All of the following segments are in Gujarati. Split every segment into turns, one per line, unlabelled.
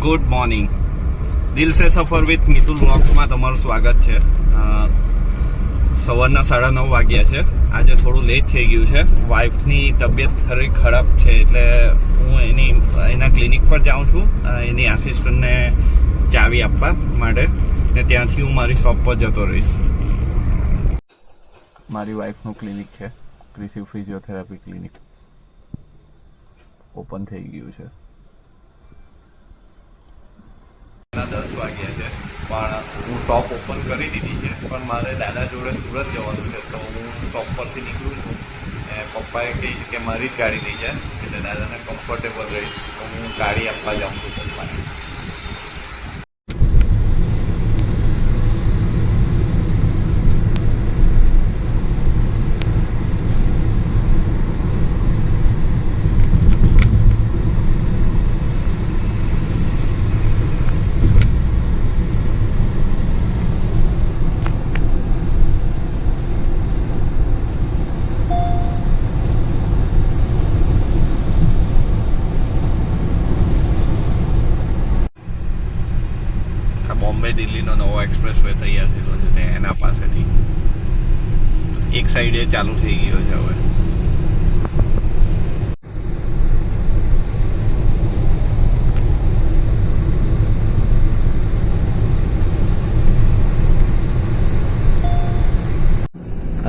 Good morning. દિલ સે સફર વિથ મિતુલ બ્લોગ્સમાં તમારું સ્વાગત છે. સવારના 9:30 વાગ્યા છે. આજે થોડું લેટ થઈ ગયું છે. વાઈફની તબિયત થોડી ખરાબ છે એટલે હું એના ક્લિનિક પર જાઉં છું એની આસિસ્ટન્ટને ચાવી આપવા માટે, ને ત્યાંથી હું મારી શોપ પર જતો રહીશ. મારી વાઈફનું ક્લિનિક છે, ક્રિસિવ ફિઝિયોથેરાપી ક્લિનિક. ઓપન થઈ ગયું છે. 10 વાગ્યા છે પણ હું શોપ ઓપન કરી દીધી છે, પણ મારે દાદા જોડે સુરત જવાનું છે તો હું શોપ પરથી નીકળું છું. પપ્પાએ કહી કે મારી જ ગાડી લઈ જાય એટલે દાદાને કમ્ફર્ટેબલ રહી, તો હું ગાડી આપવા જાઉં છું પપ્પાને. બોમ્બે દિલ્હીનો નવો એક્સપ્રેસ વે તૈયાર થયેલો છે તે એના પાસેથી એક સાઈડે ચાલુ થઈ ગયો છે હવે.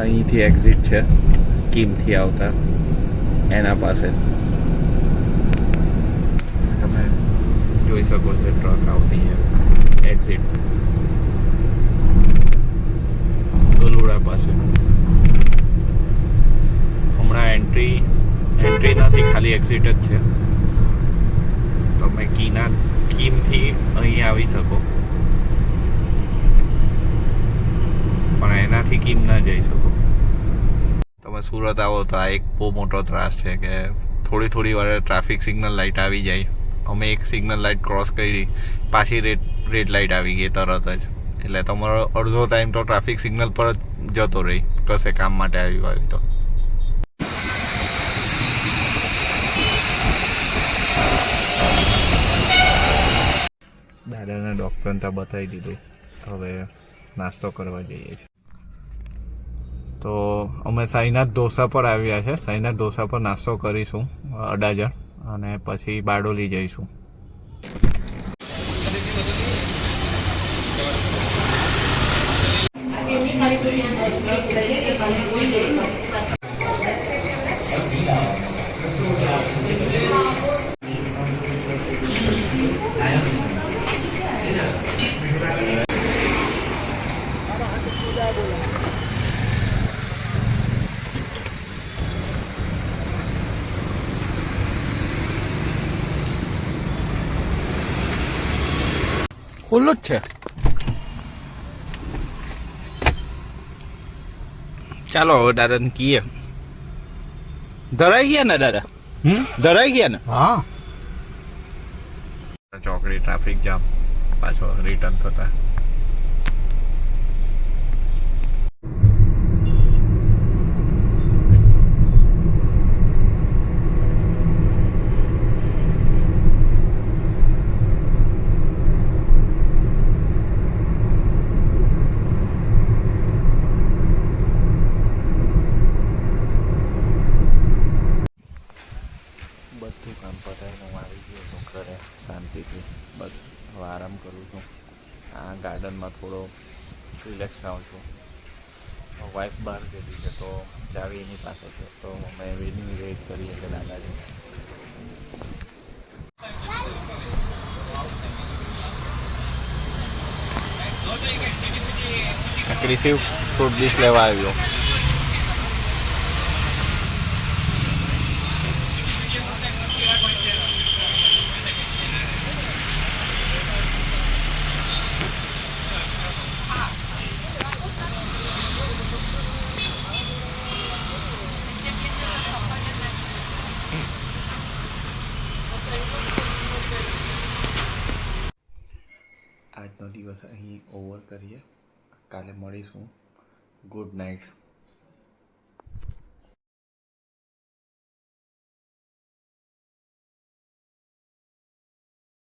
અહીંથી એક્ઝિટ છે કિમથી આવતા એના પાસે. તમે જોઈ શકો છો ટ્રક આવતી છે એક્ઝિટ દોલુડા પાસે. હમણાં એન્ટ્રી નથી, ખાલી એક્ઝિટ જ છે. તમે કીમથી અહીં આવી શકો, પણ એનાથી કીમ ના જઈ શકો. તમે સુરત આવો તો આ એક બહુ મોટો ત્રાસ છે કે થોડી વાર ટ્રાફિક સિગ્નલ લાઇટ આવી જાય. અમે એક સિગ્નલ લાઇટ ક્રોસ કરી, પાછી રેડ લાઇટ આવી ગઈ તરત જ, એટલે તમારો અડધો ટાઈમ તો ટ્રાફિક સિગ્નલ પર જ જતો રહી કશે કામ માટે આવ્યું હોય તો. દાદાને ડૉક્ટરને ત્યાં બતાવી દીધું, હવે નાસ્તો કરવા જઈએ છીએ. તો અમે સાઈનાથ ઢોસા પર આવ્યા છે. સાઈનાથ ઢોસા પર નાસ્તો કરીશું અડાજણ, અને પછી બારડોલી જઈશું. ખુલ્લું જ છે. ચાલો હવે દાદાને કહીએ. ધરાઈ ગયા ને દાદા? ધરાઈ ગયા ને? હા. ચોકડી ટ્રાફિક જામ, પાછો રિટર્ન થતા. બધું કામ પતાવીને હું આવી ગયો છું ઘરે શાંતિથી. બસ હવે આરામ કરું છું. આ ગાર્ડનમાં થોડો રિલેક્સ થાઉં છું. વાઈફ બહાર ગયેલી છે તો ચાવી એની પાસે છે, તો અમે એની વેઇટ કરીએ કે દાદાજી. ક્રિસિવ ફ્રૂટ ડીશ લેવા આવ્યો. આજનો દિવસ અહીં ઓવર કરીએ, કાલે મળીશું. Good night.